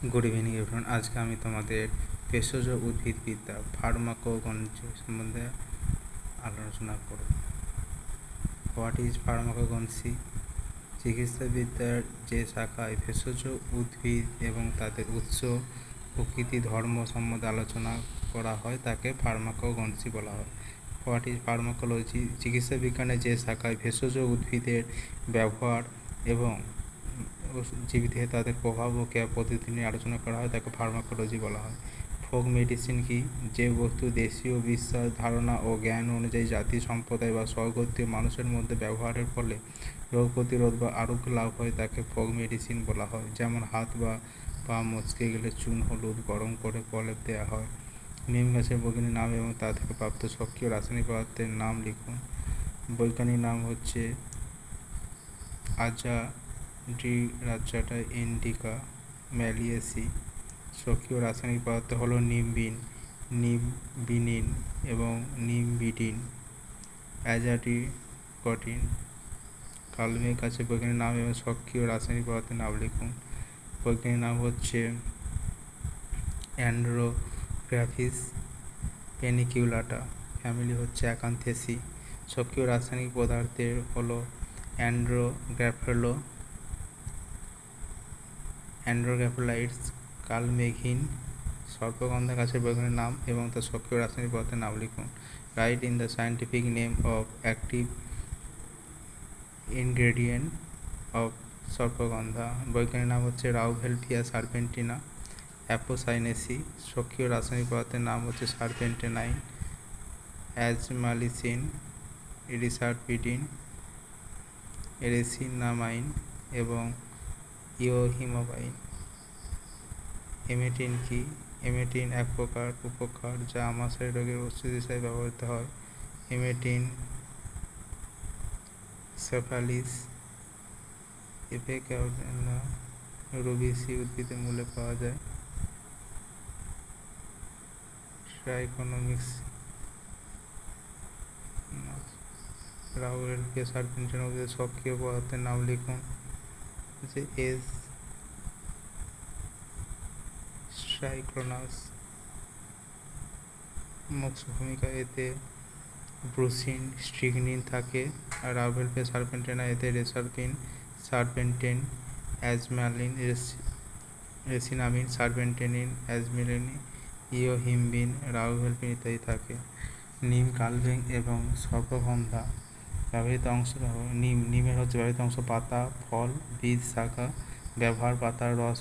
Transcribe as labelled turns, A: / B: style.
A: Good evening everyone. आज के तुम्हारे भेषज उद्भिदविद्या फार्माकोगनोलजी सम्बन्धे आलोचना करब। What is फार्माकोगनोलजी? चिकित्साविद्यार जे शाखाय भेषज उद्भिद एवं तादेर उत्स प्रकृति धर्म सम्बन्धे आलोचना करा हय ताके फार्माकोगनोलजी बला हय। What is pharmacology? चिकित्सा विज्ञानेर जे शाखाय भेषज उद्भिदेर व्यवहार एवं जीविते तादेर प्रभाव और क्रिया पद्धति निये आलोचना करा हय ताके फार्माकोलजी बला हय। फोक मेडिसिन की? जे वस्तु देशीय विश्वास धारणा और ज्ञान अनुयायी जाति सम्प्रदाय बा स्वगोत्रीय मानुषेर मध्य व्यवहारेर फले रोग प्रतिरोध बा आरोग्य लाभ हय ताके फोक मेडिसिन बला हय। जेमन हाथ बा पा मचके गेले चून हलुद गरम करे प्रलेप देওয়া হয়। नीम गाছের বৈজ্ঞানিক नाम एवं ता থেকে प्राप्त सक्रिय रासायनिक पदार्थेर नाम लिखुन। বৈজ্ঞানিক नाम হচ্ছে আজাডিরাচ্টাটা ইন্ডিকা ম্যালিয়েসি। सक्रिय रासायनिक पदार्थ हलो निम्बिन, निम्बिनिन एवं निम्बिडिन। एजाडिकटिन। कालमेघ गाছের বৈজ্ঞানিক नाम एवं सक्रिय रासायनिक पदार्थेर नाम लिखुन। বৈজ্ঞানিক नाम হচ্ছে অ্যান্ড্রোগ্রাফিস পেনিকিউলাটা। फैमिली হচ্ছে অ্যাকান্থেসি। सक्रिय रासायनिक पदार्थेर हलो অ্যান্ড্রোগ্রাফোলাইটস। কালমেঘিন। सर्पगंधा गाছের বৈজ্ঞানিক नाम एवं तार सक्रिय रासायनिक पदार्थेर नाम लिखुन। Write in the scientific name of active ingredient of sarpagandha. বৈজ্ঞানিক नाम হচ্ছে রাউভেলভিয়া সার্পেন্টিনা অ্যাপোসাইনেসি। सक्रिय रासायनिक पदार्थेर नाम হচ্ছে সার্পেন্টেনাইন, অ্যাজমালিসিন, রিসারপিডিন, रेसिनामाइन एवं इओहिमाबाइन। एमेटिन की? एमेटिन एक प्रकार उपकार जा आमाशय रोगेर औषध हिसेबे व्यवहृत हय। एमेटिन सेफालिस एपिकार्डिना रुबिसी उद्भिदेर मूले पाওয়া যায়। ट्राइकोनोमिक्स রাউভেলভিয়া সার্পেন্টিনা উদ্ভিদের सक्रिय पदार्थेर नाम लिखुन। एस स्ट्राइक्लोनास। मुख्य भूमिका एते ब्रुसिन स्ट्रिगनिन थाके और राउभेलभिया सार्पेंटिना एते रेसारपिन सार्पेंटेन एजमालिन रेसिनामिन सार्पेंटेनिन एजमिलिन इओहिम्बिन राउभेलभिन इत्यादि थाके। नीम कालमेघ एवं सर्पगंधा ব্যবহৃত অংশ। নিমের হচ্ছে ব্যবহৃত অংশ পাতা, ফল, বীজ, শাখা। ব্যবহার: পাতার রস